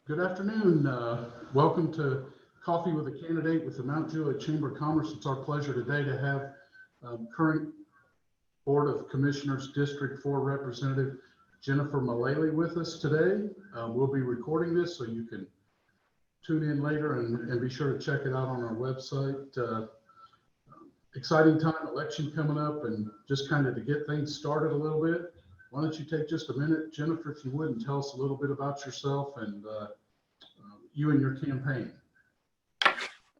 Good afternoon. Welcome to Coffee with a Candidate with the Mount Juliet Chamber of Commerce. It's our pleasure today to have current Board of Commissioners District 4 Representative Jennifer Milele with us today. We'll be recording this so you can tune in later and be sure to check it out on our website. Exciting time, election coming up, and just kind of to get things started a little bit. Why don't you take just a minute, Jennifer, if you would, and tell us a little bit about yourself and you and your campaign.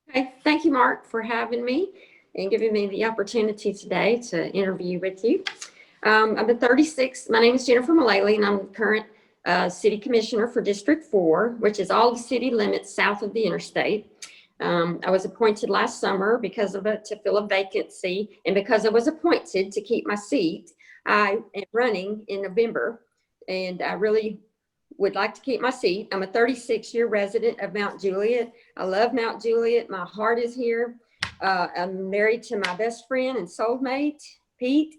Okay, thank you, Mark, for having me and giving me the opportunity today to interview with you. I'm at 36. My name is Jennifer Milele, and I'm the current City Commissioner for District 4, which is all the city limits south of the interstate. I was appointed last summer to fill a vacancy, and because I was appointed to keep my seat, I am running in November, and I really would like to keep my seat. I'm a 36-year resident of Mount Juliet. I love Mount Juliet. My heart is here. I'm married to my best friend and soulmate, Pete.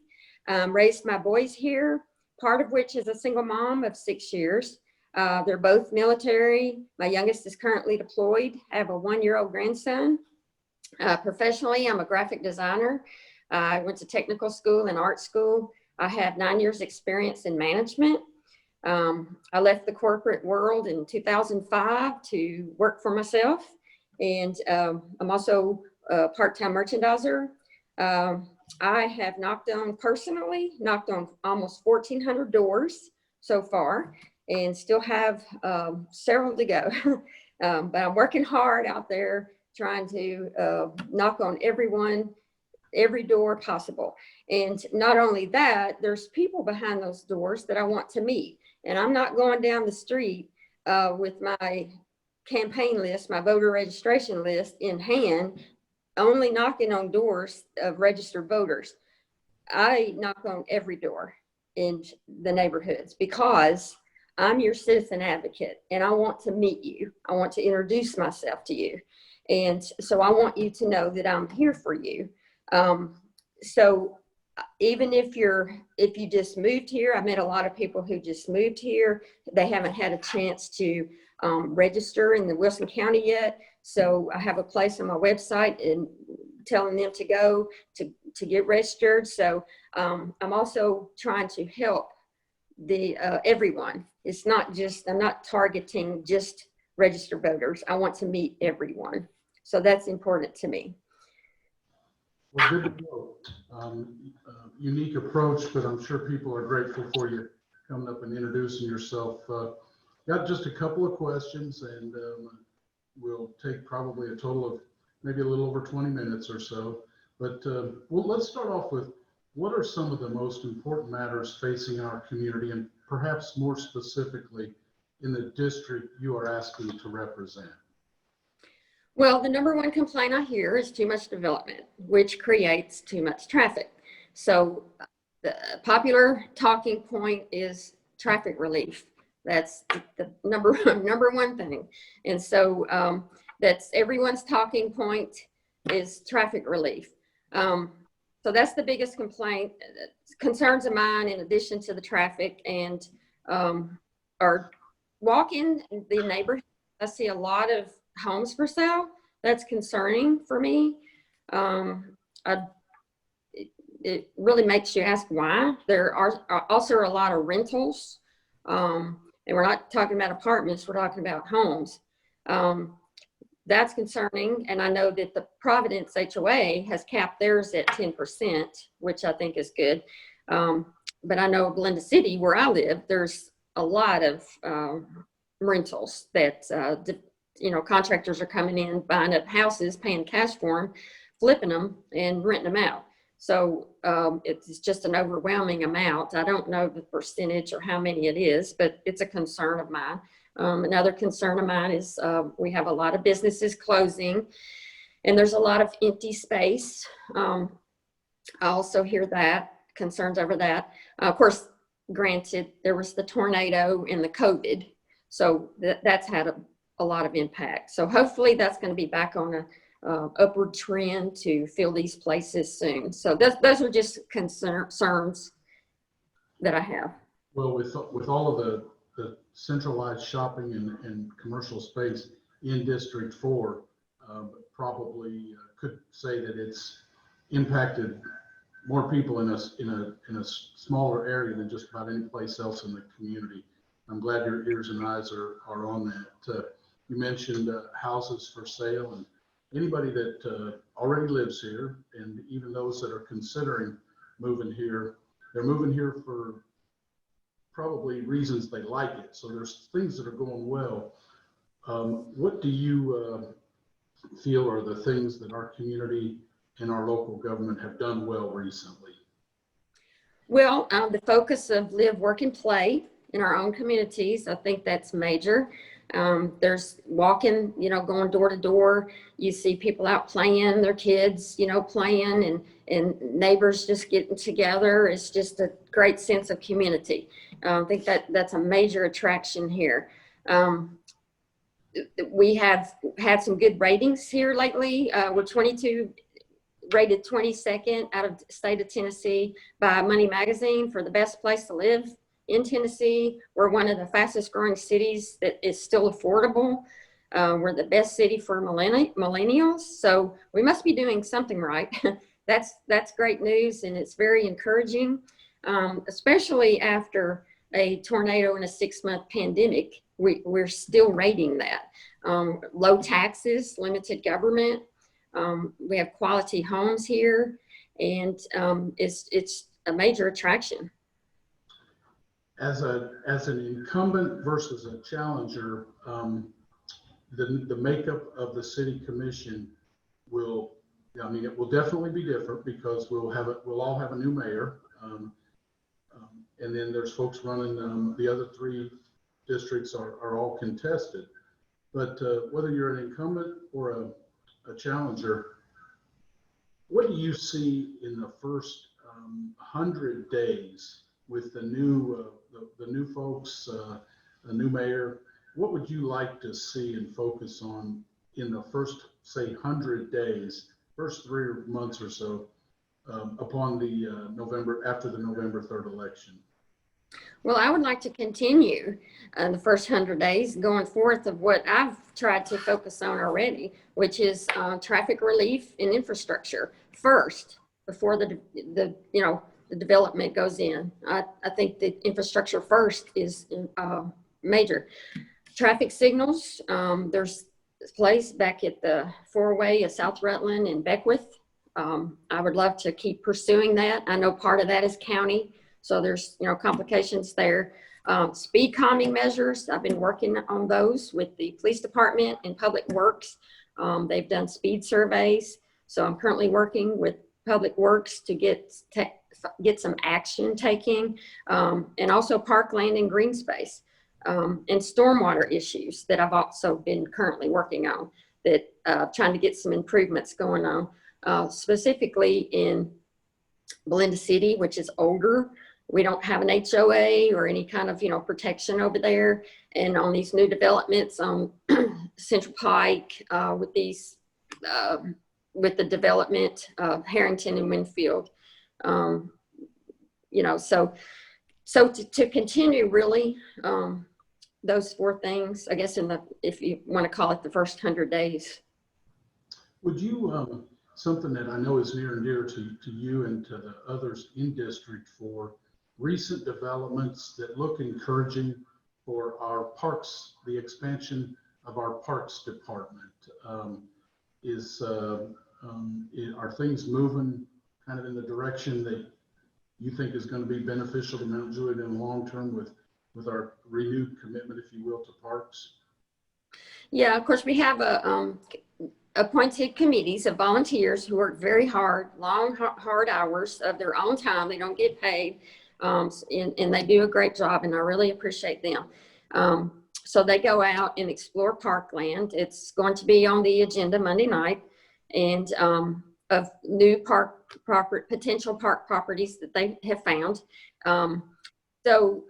Raised my boys here, part of which is a single mom of 6 years. They're both military. My youngest is currently deployed. I have a 1-year-old grandson. Professionally, I'm a graphic designer. I went to technical school and art school. I have 9 years experience in management. I left the corporate world in 2005 to work for myself. And I'm also a part-time merchandiser. I have personally knocked on almost 1,400 doors so far and still have several to go. But I'm working hard out there trying to knock on every door possible. And not only that, there's people behind those doors that I want to meet. And I'm not going down the street with my campaign list, my voter registration list in hand, only knocking on doors of registered voters. I knock on every door in the neighborhoods because I'm your citizen advocate and I want to meet you. I want to introduce myself to you. And so I want you to know that I'm here for you. So even if you just moved here, I met a lot of people who just moved here. They haven't had a chance to register in the Wilson County yet. So I have a place on my website and telling them to go to get registered. So I'm also trying to help everyone. It's not just, I'm not targeting just registered voters. I want to meet everyone. So that's important to me. Well, good to know. Unique approach, but I'm sure people are grateful for you coming up and introducing yourself. Got just a couple of questions, and we'll take probably a total of maybe a little over 20 minutes or so. But let's start off with, what are some of the most important matters facing our community, and perhaps more specifically in the district you are asking to represent? Well, the number one complaint I hear is too much development, which creates too much traffic. So the popular talking point is traffic relief. That's the number one thing. And so that's everyone's talking point is traffic relief. So that's the biggest complaint. Concerns of mine, in addition to the traffic, and are walking the neighborhood. I see a lot of homes for sale. That's concerning for me. It really makes you ask why. There are also a lot of rentals, and we're not talking about apartments, we're talking about homes. That's concerning, and I know that the Providence HOA has capped theirs at 10%, which I think is good. But I know Glenda City, where I live, there's a lot of rentals that contractors are coming in, buying up houses, paying cash for them, flipping them, and renting them out. So it's just an overwhelming amount. I don't know the percentage or how many it is, but it's a concern of mine. Another concern of mine is we have a lot of businesses closing, and there's a lot of empty space. I also hear concerns over that. Of course, granted, there was the tornado and the COVID, so that's had a lot of impact. So hopefully that's going to be back on a upward trend to fill these places soon. So those are just concerns that I have. Well, with all of the centralized shopping and commercial space in District 4, but probably could say that it's impacted more people in a smaller area than just about any place else in the community. I'm glad your ears and eyes are on that. You mentioned houses for sale, and anybody that already lives here, and even those that are considering moving here, they're moving here for probably reasons they like it. So there's things that are going well. What do you feel are the things that our community and our local government have done well recently? Well, the focus of live, work, and play in our own communities, I think that's major. There's walking, going door to door. You see people out playing, their kids, playing, and neighbors just getting together. It's just a great sense of community. I think that's a major attraction here. We have had some good ratings here lately. We're rated 22nd out of the state of Tennessee by Money Magazine for the best place to live in Tennessee. We're one of the fastest growing cities that is still affordable. We're the best city for millennials. So we must be doing something right. That's great news, and it's very encouraging, especially after a tornado and a 6-month pandemic. We're still rating that. Low taxes, limited government. We have quality homes here, and it's a major attraction. As an incumbent versus a challenger, the makeup of the city commission it will definitely be different because we'll all have a new mayor, and then there's folks running the other 3 districts are all contested. But whether you're an incumbent or a challenger, what do you see in the first 100 days with the new folks, the new mayor? What would you like to see and focus on in the first, say, 100 days, first 3 months or so, upon the after the November 3rd election? Well, I would like to continue the first 100 days going forth of what I've tried to focus on already, which is traffic relief and infrastructure first before the development goes in. I think the infrastructure first is major. Traffic signals, there's this place back at the 4-way of South Rutland and Beckwith. I would love to keep pursuing that. I know part of that is county, so there's complications there. Speed calming measures, I've been working on those with the police department and public works. They've done speed surveys, so I'm currently working with public works to get some action taking, and also parkland and green space, and stormwater issues that I've also been currently working on, that trying to get some improvements going on, specifically in Belinda City, which is older. We don't have an HOA or any kind of protection over there, and on these new developments on Central Pike, with the development of Harrington and Winfield, so to continue really those 4 things, I guess, if you want to call it the first 100 days. Would you, something that I know is near and dear to you and to the others in District 4, recent developments that look encouraging for our parks, the expansion of our parks department, are things moving kind of in the direction that you think is going to be beneficial to Mount Juliet in the long term with our renewed commitment, if you will, to parks? Yeah, of course, we have appointed committees of volunteers who work very hard, long, hard hours of their own time. They don't get paid, and they do a great job, and I really appreciate them. So they go out and explore parkland. It's going to be on the agenda Monday night, and of new potential park properties that they have found. So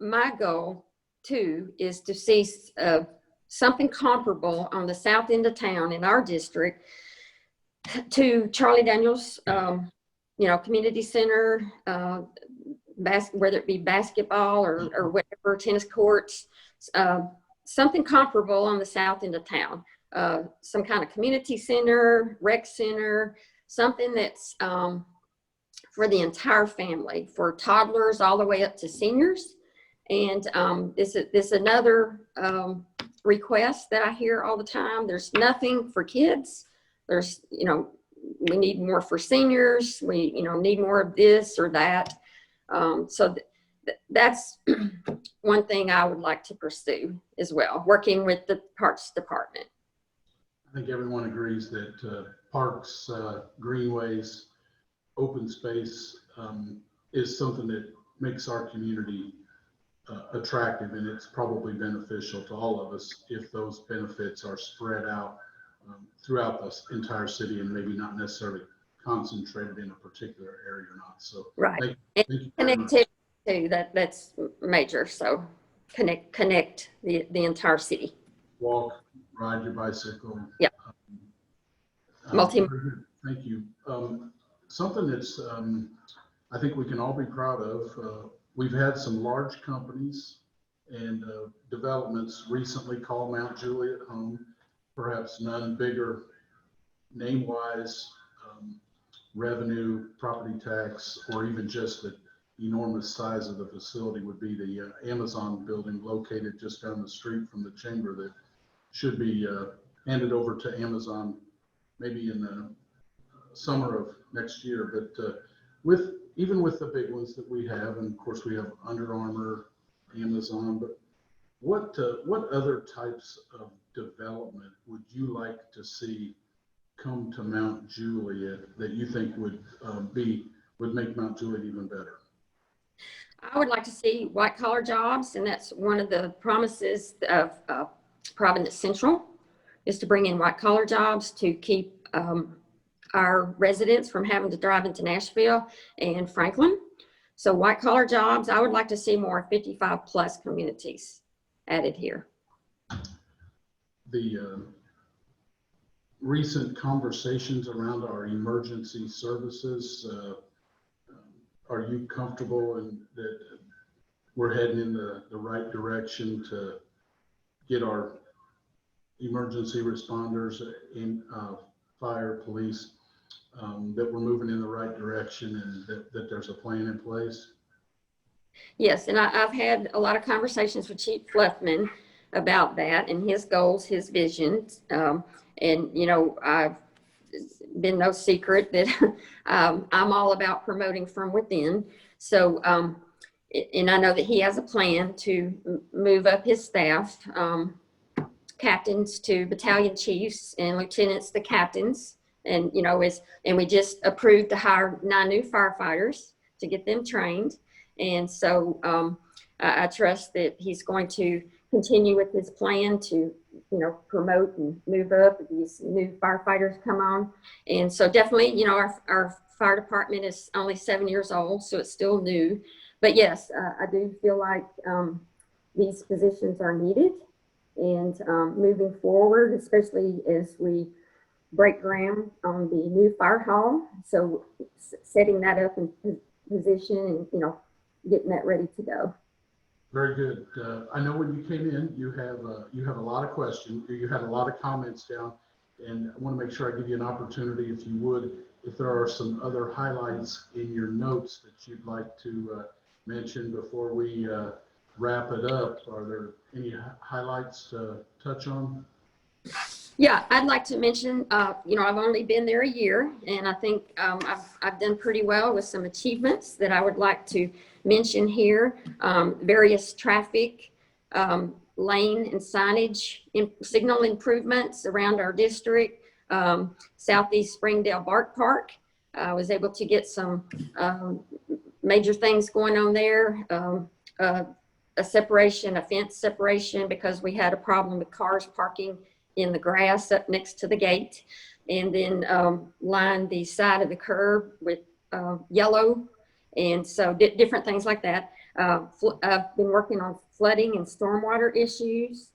my goal too is to see something comparable on the south end of town in our district to Charlie Daniels, community center, whether it be basketball or whatever, tennis courts, something comparable on the south end of town. Some kind of community center, rec center, something that's for the entire family, for toddlers all the way up to seniors. And this is another request that I hear all the time. There's nothing for kids. There's, we need more for seniors. We, need more of this or that. So that's one thing I would like to pursue as well, working with the Parks Department. I think everyone agrees that parks, greenways, open space is something that makes our community attractive, and it's probably beneficial to all of us if those benefits are spread out throughout the entire city and maybe not necessarily concentrated in a particular area or not. So right, thank you connectivity too, that's major. So connect the entire city. Walk, ride your bicycle. Yeah. Thank you. Something that's I think we can all be proud of. We've had some large companies and developments recently call Mount Juliet home. Perhaps none bigger name-wise, revenue, property tax, or even just the enormous size of the facility would be the Amazon building located just down the street from the chamber that should be handed over to Amazon maybe in the summer of next year. But even with the big ones that we have, and of course we have Under Armour, Amazon, but what other types of development would you like to see come to Mount Juliet that you think would make Mount Juliet even better? I would like to see white collar jobs, and that's one of the promises of Providence Central, is to bring in white collar jobs to keep our residents from having to drive into Nashville and Franklin. So white collar jobs, I would like to see more 55 plus communities added here. The recent conversations around our emergency services, are you comfortable in that we're heading in the right direction to get our emergency responders in fire, police, that we're moving in the right direction and that there's a plan in place? Yes, and I've had a lot of conversations with Chief Fluffman about that and his goals, his visions. And, I've been no secret that I'm all about promoting from within. So, and I know that he has a plan to move up his staff, captains to battalion chiefs and lieutenants to captains. And, and we just approved to hire 9 new firefighters to get them trained. And so I trust that he's going to continue with his plan to, promote and move up as these new firefighters come on. And so definitely, our fire department is only 7 years old, so it's still new. But yes, I do feel like these positions are needed. And moving forward, especially as we break ground on the new fire hall, so setting that up in position and, getting that ready to go. Very good. I know when you came in, you have a lot of questions. You had a lot of comments down, and I want to make sure I give you an opportunity, if you would, if there are some other highlights in your notes that you'd like to mention before we wrap it up. Are there any highlights to touch on? Yeah, I'd like to mention, I've only been there a year, and I think I've done pretty well with some achievements that I would like to mention here. Various traffic, lane and signage, signal improvements around our district. Southeast Springdale Bark Park, I was able to get some major things going on there. A fence separation, because we had a problem with cars parking in the grass up next to the gate, and then line the side of the curb with yellow, and so different things like that. I've been working on flooding and stormwater issues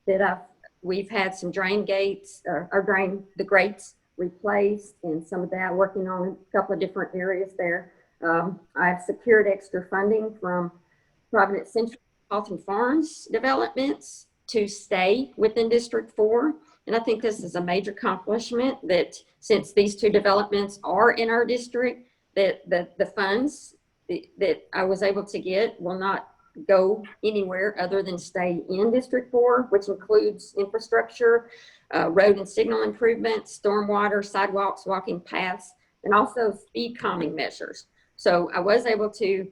that we've had some drain gates the grates replaced, and some of that, working on a couple of different areas there. I've secured extra funding from Providence Central Hawthorne Farms developments to stay within District 4. And I think this is a major accomplishment that since these two developments are in our district, that the funds that I was able to get will not go anywhere other than stay in District 4, which includes infrastructure, road and signal improvements, stormwater, sidewalks, walking paths, and also speed calming measures. So I was able to,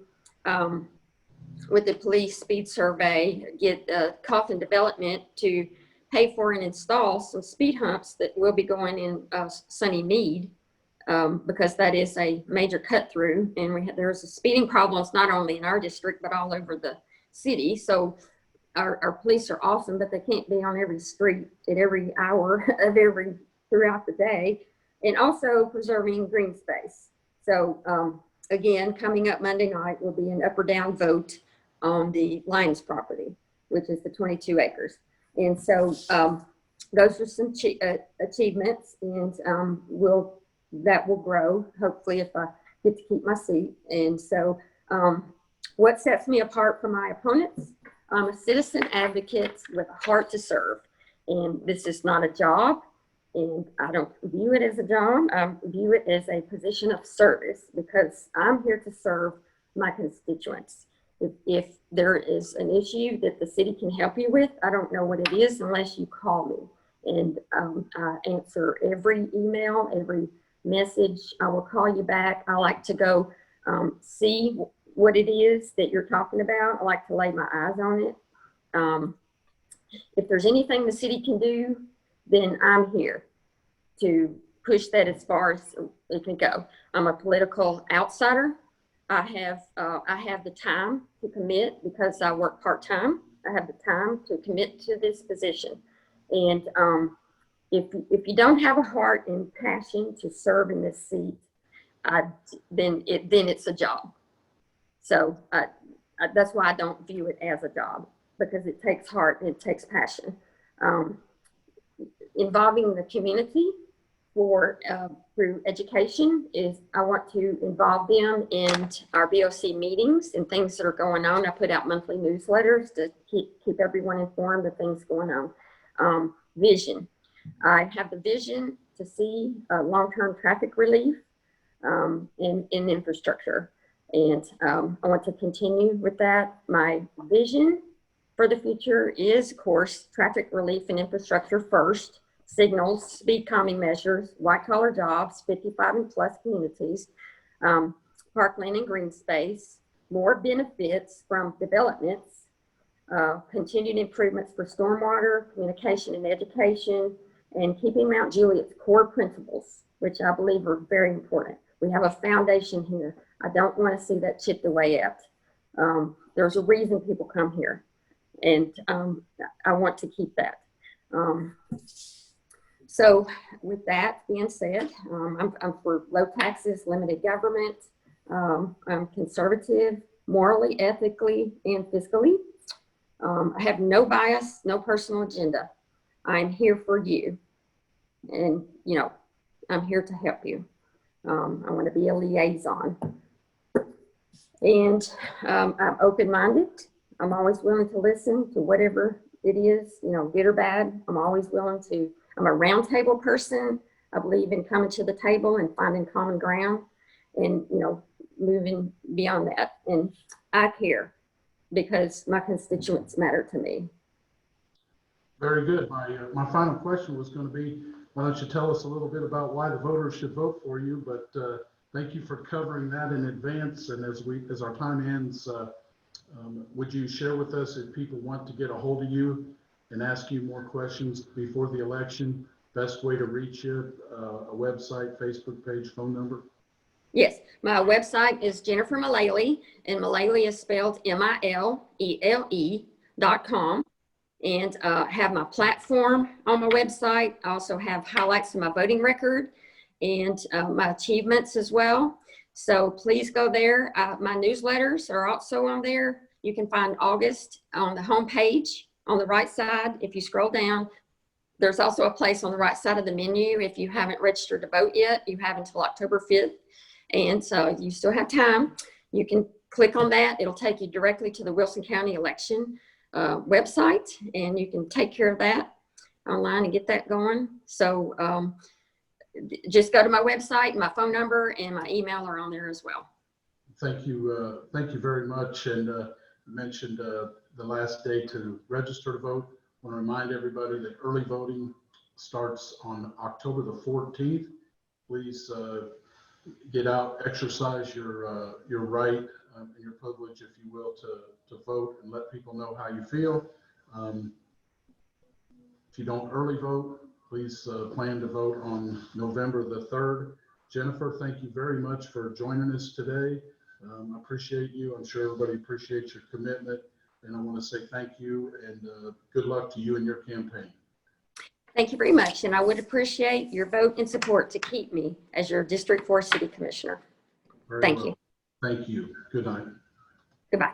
with the police speed survey, get Coffin Development to pay for and install some speed humps that will be going in Sunny Mead, because that is a major cut through, and there's a speeding problems not only in our district but all over the city. So our police are awesome, but they can't be on every street at every hour of throughout the day, and also preserving green space. So again, coming up Monday night will be an up or down vote on the Lions property, which is the 22 acres. And so those are some achievements, and that will grow, hopefully, if I get to keep my seat. And so what sets me apart from my opponents? I'm a citizen advocate with a heart to serve. And this is not a job, and I don't view it as a job. I view it as a position of service, because I'm here to serve my constituents. If there is an issue that the city can help you with, I don't know what it is unless you call me. And I answer every email, every message. I will call you back. I like to go see what it is that you're talking about. I like to lay my eyes on it. If there's anything the city can do, then I'm here to push that as far as it can go. I'm a political outsider. I have the time to commit because I work part-time. I have the time to commit to this position. And if you don't have a heart and passion to serve in this seat, then it's a job. So that's why I don't view it as a job, because it takes heart and it takes passion. Involving the community through education is, I want to involve them in our BOC meetings and things that are going on. I put out monthly newsletters to keep everyone informed of things going on. Vision. I have the vision to see long-term traffic relief in infrastructure. And I want to continue with that. My vision for the future is, of course, traffic relief and infrastructure first, signals, speed calming measures, white collar jobs, 55 and plus communities, parkland and green space, more benefits from developments, continued improvements for stormwater, communication and education, and keeping Mount Juliet's core principles, which I believe are very important. We have a foundation here. I don't want to see that chipped away at. There's a reason people come here, and I want to keep that. So with that being said, I'm for low taxes, limited government. I'm conservative, morally, ethically, and fiscally. I have no bias, no personal agenda. I'm here for you. And, I'm here to help you. I want to be a liaison. And I'm open-minded. I'm always willing to listen to whatever it is, good or bad. I'm a roundtable person. I believe in coming to the table and finding common ground and, moving beyond that. And I care because my constituents matter to me. Very good. My final question was going to be, why don't you tell us a little bit about why the voters should vote for you? But thank you for covering that in advance. And as our time ends, would you share with us, if people want to get a hold of you and ask you more questions before the election, best way to reach you, a website, Facebook page, phone number? Yes, my website is Jennifer Milele, and Milele is spelled MILELE.com. And have my platform on my website. I also have highlights of my voting record and my achievements as well. So please go there. My newsletters are also on there. You can find August on the home page on the right side. If you scroll down, there's also a place on the right side of the menu. If you haven't registered to vote yet, you have until October 5th. And so you still have time. You can click on that. It'll take you directly to the Wilson County election website, and you can take care of that online and get that going. So just go to my website. My phone number and my email are on there as well. Thank you. Thank you very much. And you mentioned the last day to register to vote. I want to remind everybody that early voting starts on October the 14th. Please get out, exercise your right and your privilege, if you will, to vote, and let people know how you feel. If you don't early vote, please plan to vote on November the 3rd. Jennifer, thank you very much for joining us today. I appreciate you. I'm sure everybody appreciates your commitment. And I want to say thank you and good luck to you and your campaign. Thank you very much. And I would appreciate your vote and support to keep me as your District 4 City Commissioner. Very Thank well. you. Thank you. Good night. Goodbye.